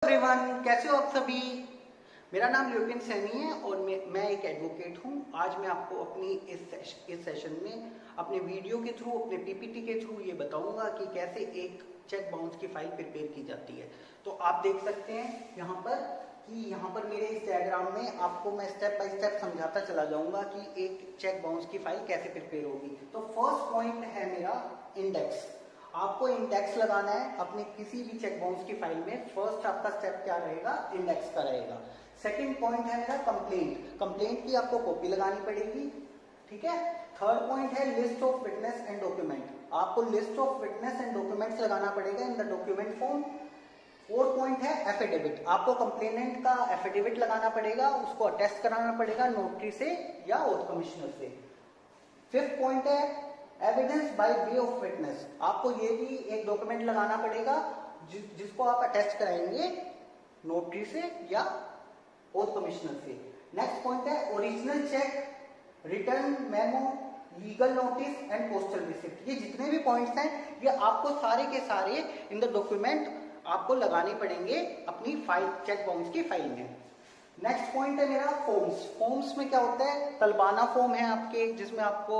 Everyone, कैसे हो आप सभी। मेरा नाम ल्यूपिन सैनी है और मैं एक एडवोकेट हूँ। आज मैं आपको अपनी इस सेशन में अपने वीडियो के थ्रू, अपने पीपीटी के थ्रू ये बताऊंगा कि कैसे एक चेक बाउंस की फाइल प्रिपेयर की जाती है। तो आप देख सकते हैं यहाँ पर कि यहाँ पर मेरे इस डायग्राम में आपको मैं स्टेप बाय स्टेप समझाता चला जाऊंगा कि एक चेक बाउंस की फाइल कैसे प्रिपेयर होगी। तो फर्स्ट पॉइंट है मेरा इंडेक्स। आपको इंडेक्स लगाना है अपने किसी भी चेक बाउंस की फाइल में। फर्स्ट आपका स्टेप क्या रहेगा, इंडेक्स का रहेगा। सेकंड पॉइंट है मेरा कंप्लेंट। कंप्लेंट की आपको कॉपी लगानी पड़ेगी, ठीक है। थर्ड पॉइंट है list of witness and document. आपको list of witness and documents लगाना पड़ेगा in the document form. Fourth point है एफिडेविट। आपको कंप्लेनेंट का एफिडेविट लगाना पड़ेगा, उसको अटेस्ट कराना पड़ेगा नोटरी से या ओथ कमिश्नर से। फिफ्थ पॉइंट है evidence by way of witness. आपको ये भी एक डॉक्यूमेंट लगाना पड़ेगा जिसको आप अटेस्ट कराएंगे नोटरी से या ओथ कमिश्नर से। नेक्स्ट पॉइंट है original cheque, return memo, legal notice and postal receipt. ये जितने भी पॉइंट्स हैं ये आपको सारे के सारे इन द डॉक्यूमेंट आपको लगाने पड़ेंगे अपनी फाइल, चेक बाउंस की फाइल में। नेक्स्ट पॉइंट है मेरा फॉर्म्स। फॉर्म्स में क्या होता है, तलबाना फॉर्म है आपके, जिसमें आपको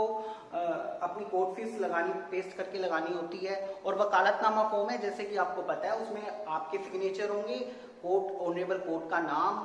अपनी कोर्ट फीस लगानी, पेस्ट करके लगानी होती है। और वकालतनामा फॉर्म है, जैसे कि आपको पता है उसमें आपके सिग्नेचर होंगे, कोर्ट, ऑनरेबल कोर्ट का नाम,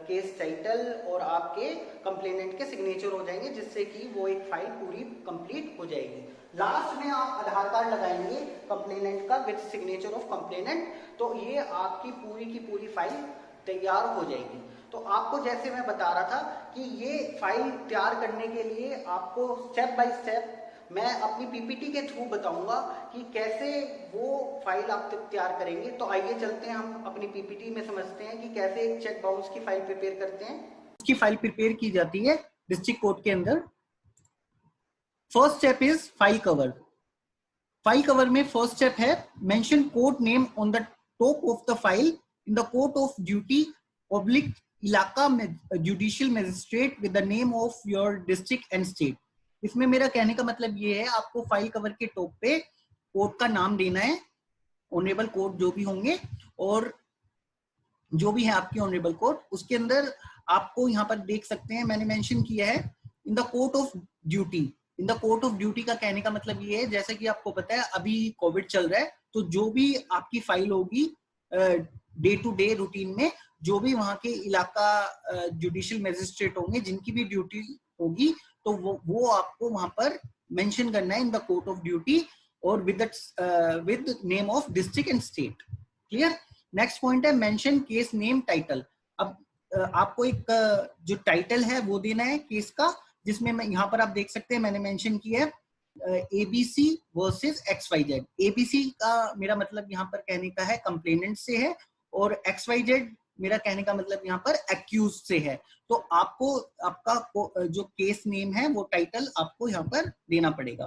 केस टाइटल और आपके कंप्लेनेंट के सिग्नेचर हो जाएंगे, जिससे कि वो एक फाइल पूरी कंप्लीट हो जाएगी। लास्ट में आप आधार कार्ड लगाएंगे कंप्लेनेंट का विद सिग्नेचर ऑफ कंप्लेनेंट, तो ये आपकी पूरी की पूरी फाइल तैयार हो जाएगी। तो आपको जैसे मैं बता रहा था कि ये फाइल तैयार करने के लिए आपको स्टेप बाय स्टेप मैं अपनी पीपीटी के थ्रू बताऊंगा कि कैसे वो फाइल आप तैयार करेंगे। तो आइए चलते हैं, हम अपनी पीपीटी में समझते हैं कि कैसे एक चेक बाउंस की फाइल प्रिपेयर करते हैं। उसकी फाइल प्रिपेयर की जाती है डिस्ट्रिक्ट कोर्ट के अंदर। First step is file cover. File cover में फर्स्ट स्टेप है mention court name on the top of the file in the court of duty public इलाका judicial magistrate with the name of your district and state. इसमें मेरा कहने का मतलब ये है, आपको फाइल कवर के टॉप पे कोर्ट का नाम देना है, ऑनरेबल कोर्ट जो भी होंगे और जो भी है आपकी ऑनरेबल कोर्ट, उसके अंदर आपको यहाँ पर देख सकते हैं मैंने मेंशन किया है in the court of duty. In the court of duty का कहने का मतलब ये है, जैसे कि आपको पता है अभी कोविड चल रहा है, तो जो भी आपकी फाइल होगी डे टू डे रूटीन में, जो भी वहां के इलाका जुडिशियल मजिस्ट्रेट होंगे जिनकी भी ड्यूटी होगी, तो वो आपको वहां पर मेंशन करना है in the court of duty और with name of district and state. Clear. Next point है मेंशन केस नेम टाइटल। अब आपको एक जो टाइटल है वो देना है केस का, जिसमें मैं यहाँ पर आप देख सकते हैं मैंने मेंशन किया है एबीसी वर्सेस XYZ। एबीसी का मेरा मतलब यहाँ पर कहने का है कंप्लेनेंट से है और XYZ मेरा कहने का मतलब यहाँ पर एक्यूज से है। तो आपको आपका जो केस नेम है वो टाइटल आपको यहाँ पर देना पड़ेगा।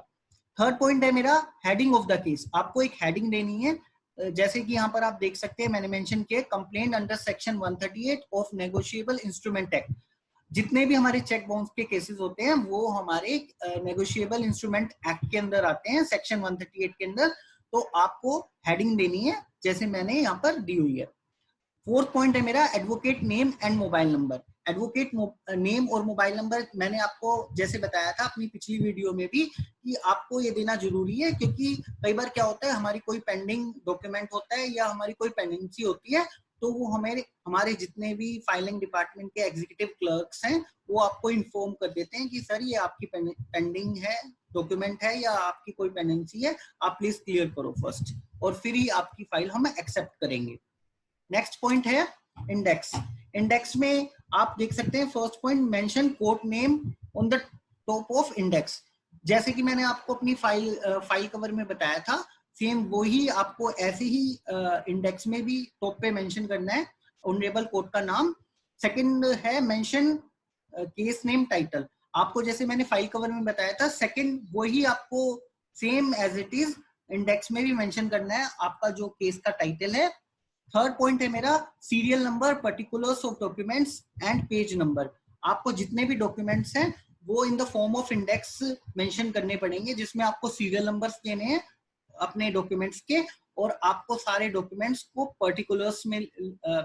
थर्ड पॉइंट है मेरा हेडिंग ऑफ द केस। आपको एक हेडिंग देनी है, जैसे कि यहाँ पर आप देख सकते हैं मैंने मेंशन किया complaint under section 138 of negotiable instrument act. जितने भी हमारे चेक बाउंस के केसेस होते हैं वो हमारे नेगोशिएबल इंस्ट्रूमेंट एक्ट के अंदर आते हैं, सेक्शन 138 के अंदर। तो आपको हेडिंग देनी है जैसे मैंने यहाँ पर दी हुई है। फोर्थ पॉइंट है मेरा advocate name and mobile number. Advocate name और मोबाइल नंबर मैंने आपको जैसे बताया था अपनी पिछली वीडियो में भी कि आपको ये देना जरूरी है, क्योंकि कई बार क्या होता है हमारी कोई पेंडिंग डॉक्यूमेंट होता है या हमारी कोई पेंडेंसी होती है, तो वो हमारे जितने भी फाइलिंग डिपार्टमेंट के एग्जीक्यूटिव क्लर्क्स हैं वो आपको इन्फॉर्म कर देते हैं कि सर ये आपकी पेंडिंग है डॉक्यूमेंट है या आपकी कोई पेंडेंसी है, आप प्लीज क्लियर करो फर्स्ट, और फिर ही आपकी फाइल हम एक्सेप्ट करेंगे। नेक्स्ट पॉइंट है इंडेक्स। इंडेक्स में आप देख सकते हैं first point mention court name on the top of index. जैसे कि मैंने आपको अपनी फाइल कवर में बताया था, सेम वही आपको ऐसे ही इंडेक्स में भी टॉप पे मेंशन करना है ऑनरेबल कोर्ट का नाम। सेकंड है मेंशन केस नेम टाइटल। आपको जैसे मैंने फाइल कवर में बताया था, सेकंड वही आपको same as it is index में भी मेंशन करना है आपका जो केस का टाइटल है। थर्ड पॉइंट है मेरा serial number, particulars of documents and page number. आपको जितने भी डॉक्यूमेंट्स हैं वो इन the form of index mention करने पड़ेंगे, जिसमें आपको सीरियल नंबर्स देने हैं अपने डॉक्यूमेंट्स के और आपको सारे डॉक्यूमेंट्स को पर्टिकुलर्स में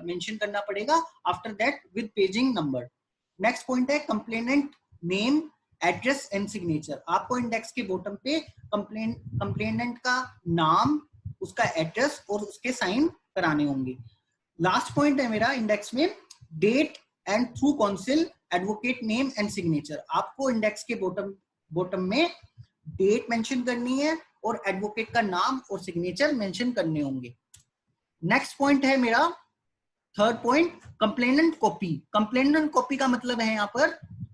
मेंशन करना पड़ेगा, after that with paging number. Next point है complainant name, address and signature. आपको इंडेक्स के बॉटम पे कंप्लेनेंट का नाम, उसका एड्रेस और उसके साइन कराने होंगे। लास्ट पॉइंट है मेरा इंडेक्स में date and through counsel, advocate name and signature. आपको इंडेक्स के बॉटम में डेट मेंशन करनी है और एडवोकेट का नाम और सिग्नेचर मेंशन करने होंगे। नेक्स्ट पॉइंट है मेरा third point complainant copy. Complainant copy का मतलब है यहाँ पर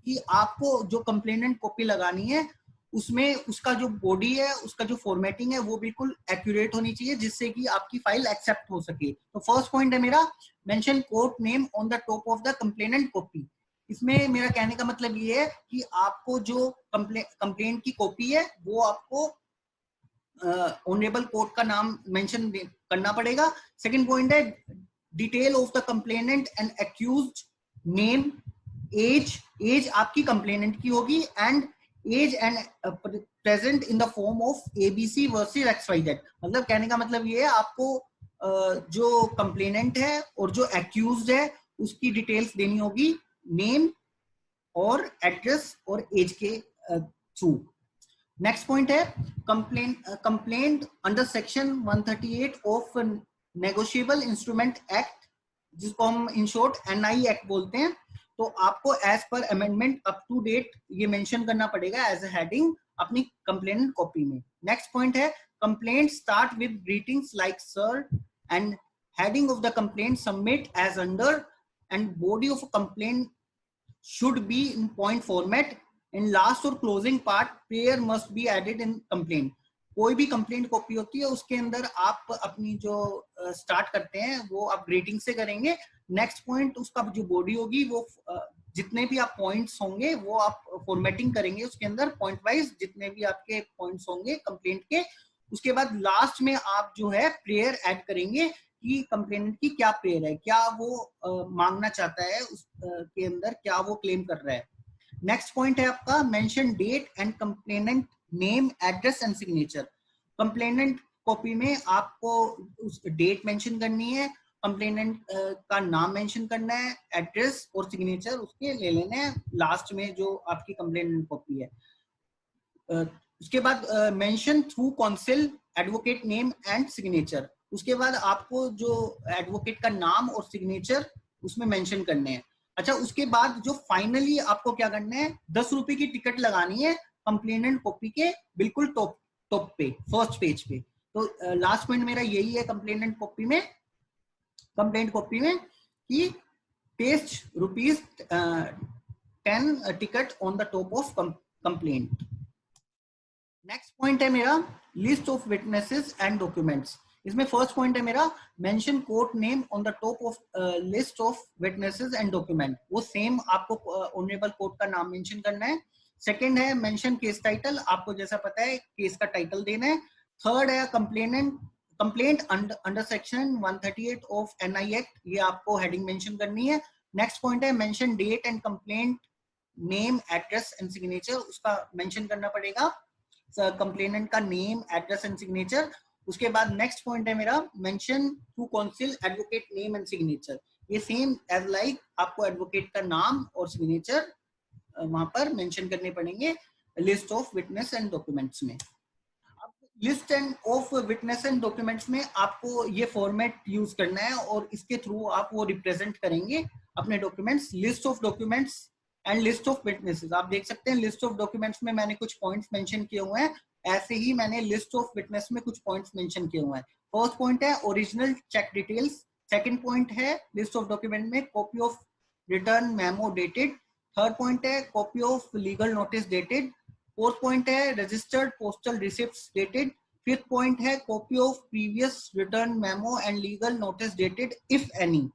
कि आपको जो कंप्लेनेंट कॉपी लगानी है उसमें उसका जो बॉडी है, उसका जो फॉर्मेटिंग है वो बिल्कुल एक्यूरेट होनी चाहिए, जिससे कि आपकी फाइल एक्सेप्ट हो सके। तो फर्स्ट पॉइंट है मेरा mention court name on the top of the complainant copy. इसमें मेरा कहने का मतलब ये है कि आपको जो कंप्लेंट की कॉपी है वो आपको ऑनरेबल कोर्ट का नाम मेंशन करना पड़ेगा। सेकंड पॉइंट है detail of the complainant and accused name, age आपकी कंप्लेनेंट की होगी, and age and present in the form of ABC versus XYZ। मतलब कहने का मतलब ये है आपको जो कंप्लेनेंट है और जो एक्यूज्ड है उसकी डिटेल्स देनी होगी, नेम और एड्रेस और एज के थ्रू। नेक्स्ट पॉइंट है complaint under section 138 of negotiable instrument act, जिसको हम इन शॉर्ट NI एक्ट बोलते हैं। तो आपको as per amendment up to date ये मेंशन करना पड़ेगा एज अ हेडिंग अपनी कंप्लेंट कॉपी में। नेक्स्ट पॉइंट है complaint start with greetings like sir and heading of the complaint submit as under, and body of complaint should be in point format. In last और closing part prayer must be added in complaint। कोई भी complaint copy होती है उसके अंदर आप अपनी जो स्टार्ट करते हैं वो आप ग्रीटिंग से करेंगे। नेक्स्ट पॉइंट उसका जो बॉडी होगी वो जितने भी आप पॉइंट्स होंगे वो आप फॉर्मेटिंग करेंगे उसके अंदर पॉइंट वाइज, जितने भी आपके पॉइंट्स होंगे कंप्लेंट के। उसके बाद लास्ट में आप जो है प्रेयर ऐड करेंगे कि कंप्लेनेंट की क्या प्रेयर है, क्या वो मांगना चाहता है उस के अंदर, क्या वो क्लेम कर रहा है। नेक्स्ट पॉइंट है आपका mention date and complainant name, address and signature. Complainant copy में आपको उस डेट मेंशन करनी है, कंप्लेनेंट का नाम मेंशन करना है, एड्रेस और सिग्नेचर उसके ले लेने हैं लास्ट में जो आपकी कंप्लेनेंट कॉपी है। उसके बाद mention through counsel, advocate name and signature. उसके बाद आपको जो एडवोकेट का नाम और सिग्नेचर उसमें मेंशन करने हैं। अच्छा, उसके बाद जो फाइनली आपको क्या करना है, 10 रुपए की टिकट लगानी है कंप्लेनेंट कॉपी के बिल्कुल टॉप पे, फर्स्ट पेज पे। तो लास्ट पॉइंट मेरा यही है कंप्लेनेंट कॉपी में कि paste ₹10 ticket on the top of complaint. Next point है मेरा list of witnesses and documents. इसमें फर्स्ट पॉइंट है मेरा mention court name on the top of list of witnesses and document. वो सेम आपको honourable court का नाम mention करना है। सेकंड है मेंशन केस टाइटल, आपको जैसा पता है केस का टाइटल देना है। थर्ड है complaint under section 138 of NI act, ये आपको हेडिंग मेंशन करनी है। नेक्स्ट पॉइंट है mention date and complaint name, address and signature, उसका मेंशन करना पड़ेगा कंप्लेनेंट का नेम, एड्रेस एंड सिग्नेचर। उसके बाद नेक्स्ट पॉइंट है मेरा mention to counsel, advocate name and signature. ये सेम एज लाइक आपको एडवोकेट का नाम और सिग्नेचर वहां पर मेंशन करने पड़ेंगे list of witness and documents में। अब list and of witness and documents में आपको ये फॉर्मेट यूज करना है और इसके थ्रू आप वो रिप्रेजेंट करेंगे अपने documents. List of documents and list of witnesses, आप देख सकते हैं लिस्ट ऑफ डॉक्यूमेंट्स में मैंने कुछ पॉइंट्स मेंशन किए हुए हैं, ऐसे ही मैंने लिस्ट ऑफ विटनेस में कुछ पॉइंट्स मेंशन किए हुए हैं। फर्स्ट पॉइंट है original cheque details. Second point है लिस्ट ऑफ डॉक्यूमेंट में copy of return memo dated. Third point है copy of legal notice dated. Fourth point है registered postal receipts dated. Fifth point है copy of previous return memo and legal notice dated if any.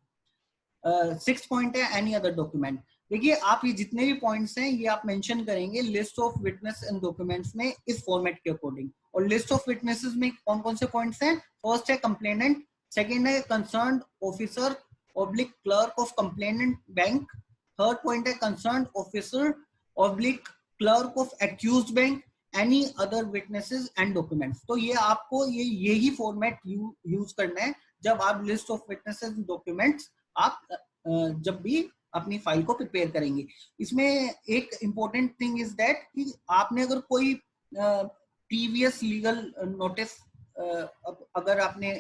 Sixth point है any other document. देखिए आप ये जितने भी points हैं ये आप मेंशन करेंगे list of witness and documents में इस फॉर्मेट के अकॉर्डिंग। और लिस्ट ऑफ विटनेसेस में कौन कौन से पॉइंट्स हैं, फर्स्ट है कंप्लेनेंट, सेकंड है concerned officer oblique clerk of complainant bank, third point है concerned officer oblique clerk of accused bank, any other witnesses and documents. तो ये आपको यही फॉर्मेट यूज करना है जब आप लिस्ट ऑफ विटनेसेस डॉक्यूमेंट्स आप जब भी अपनी फाइल को प्रिपेयर करेंगे। इसमें एक इम्पोर्टेंट थिंग इज दैट कि आपने अगर कोई प्रीवियस लीगल नोटिस अगर आपने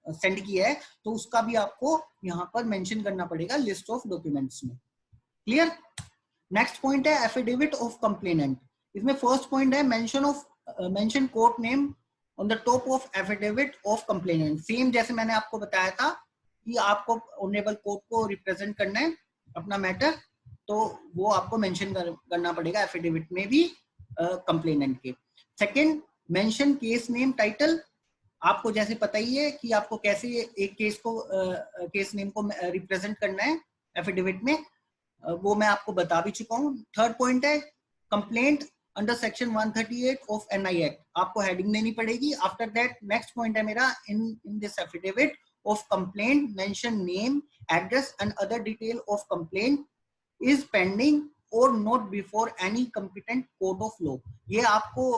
सेंड किया है तो उसका भी आपको यहाँ पर मेंशन करना पड़ेगा लिस्ट ऑफ डॉक्यूमेंट्स में। क्लियर? नेक्स्ट पॉइंट है एफिडेविट ऑफ कंप्लेनेंट। इसमें फर्स्ट पॉइंट है mention court name on the top of affidavit of complainant. Same जैसे मैंने आपको बताया था कि आपको ऑनरेबल कोर्ट को रिप्रेजेंट करना है अपना मैटर, तो वो आपको मेंशन करना पड़ेगा एफिडेविट में भी कंप्लेनेंट के। Second, mention case name title. आपको जैसे पता ही है कि आपको कैसे एक केस नेम को रिप्रेजेंट करना है एफिडेविट में, वो मैं आपको बता भी चुका हूँ। थर्ड पॉइंट है complaint under section 138 of NI act. आपको हेडिंग देनी पड़ेगी। आफ्टर दैट नेक्स्ट पॉइंट है मेरा in this affidavit of complaint mention name, address and other detail of complaint is pending और not before any competent court of law. ये आपको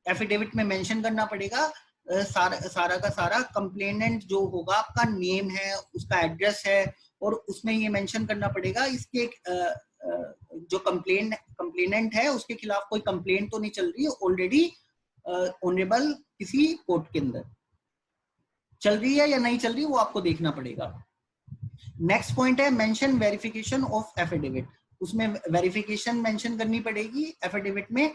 affidavit में mention करना पड़ेगा। सारा का सारा कंप्लेनेंट जो होगा आपका नेम है, उसका एड्रेस है, और उसमें ये मेंशन करना पड़ेगा इसके जो कंप्लेनेंट है उसके खिलाफ कोई कंप्लेंट तो नहीं चल रही है ऑलरेडी ऑनरेबल किसी कोर्ट के अंदर चल रही है या नहीं चल रही, वो आपको देखना पड़ेगा। नेक्स्ट पॉइंट है मेंशन वेरिफिकेशन ऑफ एफिडेविट। उसमें वेरिफिकेशन मेंशन करनी पड़ेगी एफिडेविट में।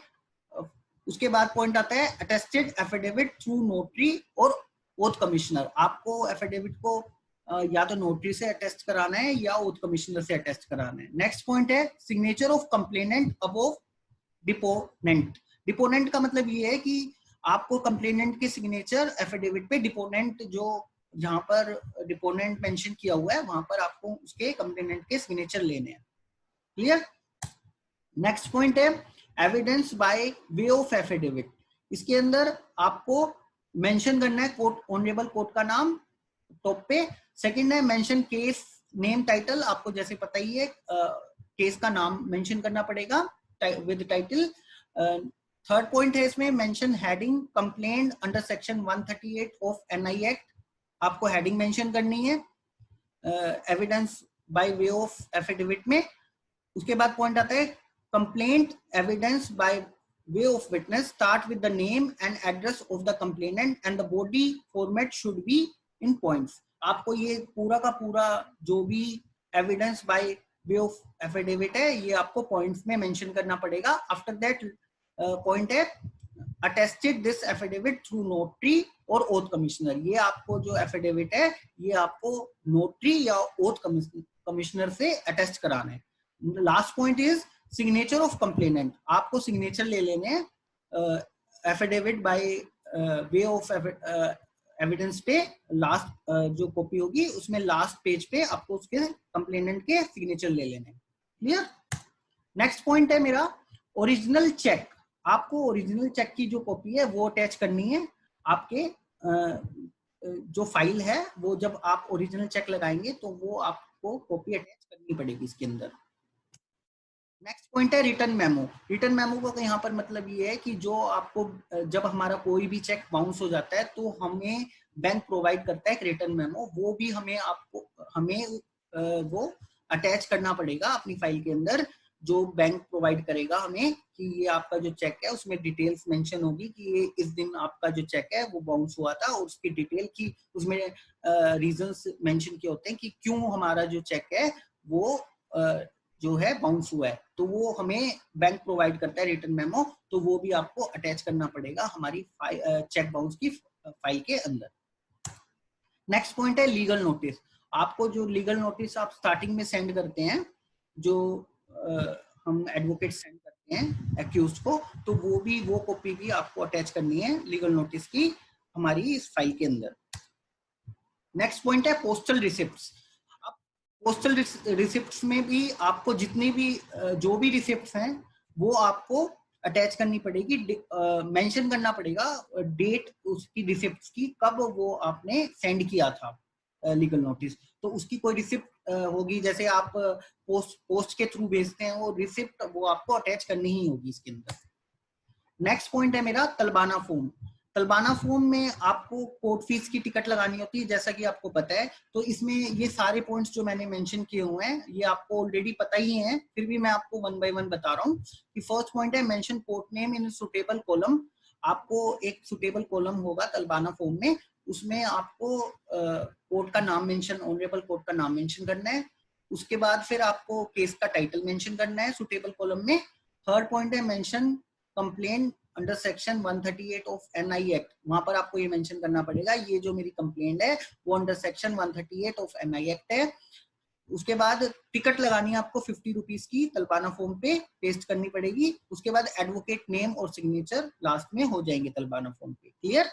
उसके बाद पॉइंट आता है अटेस्टेड एफिडेविट थ्रू नोटरी और ओथ कमिश्नर। आपको एफिडेविट को या तो नोटरी से अटेस्ट कराना है या ओथ कमिश्नर से अटेस्ट कराना है। नेक्स्ट पॉइंट है signature of complainant above deponent. Deponent का मतलब ये है कि आपको कंप्लेनेंट के सिग्नेचर एफिडेविट पे डिपोनेंट जो जहां पर डिपोनेंट मेंशन किया हुआ है वहां पर आपको उसके कंप्लेनेंट के सिग्नेचर लेने हैं। क्लियर? नेक्स्ट पॉइंट है evidence by way of affidavit. इसके अंदर आपको मेंशन करना है कोर्ट, ऑनरेबल कोर्ट का नाम टॉप पे। सेकंड है मेंशन केस नेम टाइटल। आपको जैसे पता ही है केस का नाम मेंशन करना पड़ेगा विद टाइटल। थर्ड पॉइंट है इसमें mention heading complaint under section 138 of NI act. आपको हेडिंग मेंशन करनी है evidence by way of affidavit में। उसके बाद पॉइंट आता है complaint evidence by way of witness start with the name and address of the complainant and the body format should be in points. आपको ये पूरा का पूरा जो भी evidence by way of affidavit है ये आपको पॉइंट्स में मेंशन करना पड़ेगा। आफ्टर दैट पॉइंट है attested this affidavit through notary और ओथ कमिश्नर। ये आपको जो एफिडेविट है ये आपको नोटरी या ओथ कमिश्नर से अटेस्ट कराना है। Last point is signature of complainant. आपको सिग्नेचर ले लेने affidavit bye way of evidence पे लास्ट जो कॉपी होगी उसमें लास्ट पेज पे आपको उसके कंप्लेनेंट के सिग्नेचर ले लेने। क्लियर? नेक्स्ट पॉइंट है मेरा ओरिजिनल चेक। आपको ओरिजिनल चेक की जो कॉपी है वो अटैच करनी है आपके जो फाइल है। वो जब आप ओरिजिनल चेक लगाएंगे तो वो आपको कॉपी अटैच करनी पड़ेगी इसके अंदर। नेक्स्ट पॉइंट है रिटर्न मेमो। रिटर्न मेमो का यहाँ पर मतलब ये है कि जो आपको जब हमारा कोई भी चेक बाउंस हो जाता है तो हमें बैंक प्रोवाइड करता है एक रिटर्न मेमो। वो भी हमें वो अटैच करना पड़ेगा अपनी फाइल के अंदर। जो बैंक प्रोवाइड करेगा हमें कि ये आपका जो चेक है उसमें डिटेल्स मेंशन होगी कि ये इस दिन आपका जो चेक है वो बाउंस हुआ था और उसकी डिटेल की उसमें रीजंस मेंशन किए होते हैं कि क्यों हमारा जो चेक है वो जो है बाउंस हुआ है। तो वो हमें बैंक प्रोवाइड करता है रिटर्न मेमो। तो वो भी आपको अटैच करना पड़ेगा हमारी चेक बाउंस की फाइल के अंदर। नेक्स्ट पॉइंट है लीगल नोटिस। आपको जो लीगल नोटिस आप स्टार्टिंग में सेंड करते हैं, जो हम एडवोकेट सेंड करते हैं एक्यूज को, तो वो कॉपी भी आपको अटैच करनी है लीगल नोटिस की हमारी इस फाइल के अंदर। नेक्स्ट पॉइंट है पोस्टल रिसिप्ट्स। पोस्टल रिसिप्ट्स में भी आपको जितनी भी जो भी रिसिप्ट्स हैं वो आपको अटैच करनी पड़ेगी। मेंशन करना पड़ेगा डेट उसकी रिसिप्ट्स की, कब वो आपने सेंड किया था लीगल नोटिस। तो उसकी कोई रिसिप्ट होगी, जैसे आप पोस्ट के थ्रू भेजते हैं वो रिसिप्ट वो आपको अटैच करनी ही होगी इसके अंदर। नेक्स्ट पॉइंट है मेरा तलबाना फॉर्म। तलबाना फॉर्म में आपको कोर्ट फीस की टिकट लगानी होती है, जैसा कि आपको पता है। तो इसमें ये सारे पॉइंट्स जो मैंने मेंशन किए हुए हैं ये आपको ऑलरेडी पता ही हैं, फिर भी मैं आपको वन बाय वन बता रहा हूँ। कि फर्स्ट पॉइंट है mention court name in suitable column. आपको एक सुटेबल कॉलम होगा तलबाना फॉर्म में, उसमें आपको कोर्ट का नाम मेंशन, ऑनरेबल कोर्ट का नाम मेंशन करना है। उसके बाद फिर आपको केस का टाइटल मेंशन करना है सुटेबल कॉलम में। थर्ड पॉइंट है mention complaint under section 138 of NI act. वहां पर आपको ये मेंशन करना पड़ेगा, ये जो मेरी कंप्लेंट है वो under section 138 of NI act है। उसके बाद टिकट लगानी है आपको 50 रुपीज की, तलबाना फॉर्म पे पेस्ट करनी पड़ेगी। उसके बाद एडवोकेट नेम और सिग्नेचर लास्ट में हो जाएंगे तलबाना फॉर्म पे। क्लियर?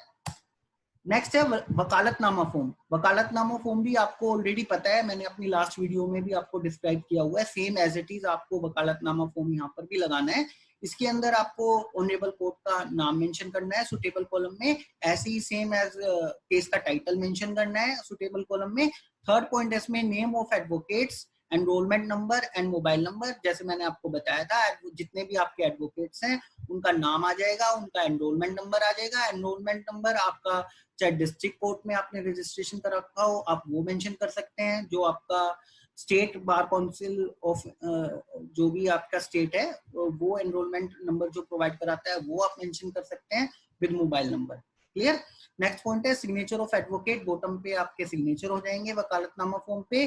नेक्स्ट है वकालतनामा फॉर्म। वकालतनामा फॉर्म भी आपको ऑलरेडी पता है, मैंने अपनी लास्ट वीडियो में भी आपको डिस्क्राइब किया हुआ है। सेम एज इट इज आपको वकालतनामा फॉर्म यहाँ पर भी लगाना है। इसके अंदर आपको ऑनरेबल कोर्ट का नाम मेंशन करना है सुटेबल कॉलम में, ऐसे ही सेम एज केस का टाइटल मेंशन करना है सुटेबल कॉलम में। थर्ड पॉइंट है इसमें name of advocates, enrolment number and mobile number. जैसे मैंने आपको बताया था, जितने भी आपके एडवोकेट्स हैं उनका नाम आ जाएगा, उनका एनरोलमेंट नंबर आ जाएगा। एनरोलमेंट नंबर आपका चाहे डिस्ट्रिक्ट कोर्ट में आपने रजिस्ट्रेशन कर रखा हो आप वो मेंशन कर सकते हैं, जो आपका स्टेट बार काउंसिल ऑफ जो भी आपका स्टेट है वो एनरोलमेंट नंबर जो प्रोवाइड कराता है वो आप मेंशन कर सकते हैं with mobile number. Clear? Next point है सिग्नेचर ऑफ एडवोकेट। बॉटम पे आपके सिग्नेचर हो जाएंगे वकालतनामा फॉर्म पे।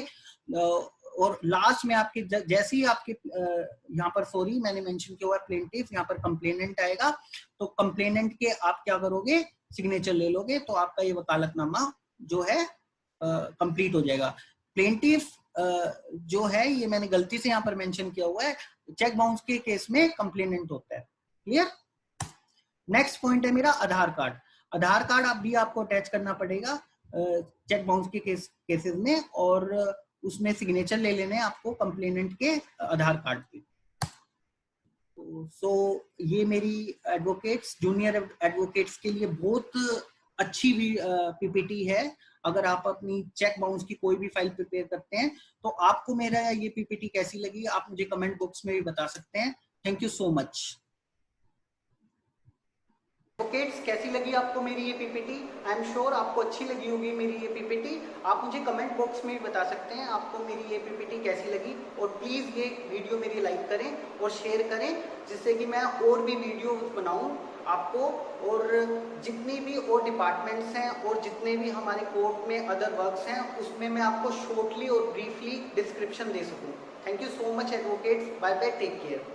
और लास्ट में आपके जैसे ही आपके यहाँ पर, सॉरी मैंने मेंशन किया हुआ है प्लेंटिफ, यहाँ पर कंप्लेनेंट आएगा, तो कंप्लेनेंट के आप क्या करोगे, सिग्नेचर ले लोगे, तो आपका ये वकालतनामा जो है कंप्लीट हो जाएगा। प्लेंटिफ जो है ये मैंने गलती से यहाँ पर मेंशन किया हुआ है, चेक बाउंस के केस में कंप्लेनेंट होता है। क्लियर? नेक्स्ट पॉइंट है मेरा आधार कार्ड। आधार कार्ड आप भी आपको अटैच करना पड़ेगा चेक बाउंस के केसेस में, और उसमें सिग्नेचर ले लेने आपको कंप्लेनेंट के आधार कार्ड पे। सो ये मेरी एडवोकेट्स, जूनियर एडवोकेट्स के लिए बहुत अच्छी भी पीपीटी है। अगर आप अपनी चेक बाउंस की कोई भी फाइल प्रिपेयर करते हैं तो आपको मेरा ये पीपीटी कैसी लगी आप मुझे कमेंट बॉक्स में भी बता सकते हैं। Thank you so much. Advocates कैसी लगी आपको मेरी ये पीपीटी? आई एम श्योर आपको अच्छी लगी होगी मेरी ये पीपीटी। आप मुझे कमेंट बॉक्स में बता सकते हैं आपको मेरी ये पीपीटी कैसी लगी, और प्लीज़ ये वीडियो मेरी लाइक करें और शेयर करें, जिससे कि मैं और भी वीडियो बनाऊं आपको, और जितनी भी और डिपार्टमेंट्स हैं और जितने भी हमारे कोर्ट में अदर वर्क्स हैं उसमें मैं आपको शॉर्टली और ब्रीफली डिस्क्रिप्शन दे सकूँ। Thank you so much advocates. Bye bye, take care.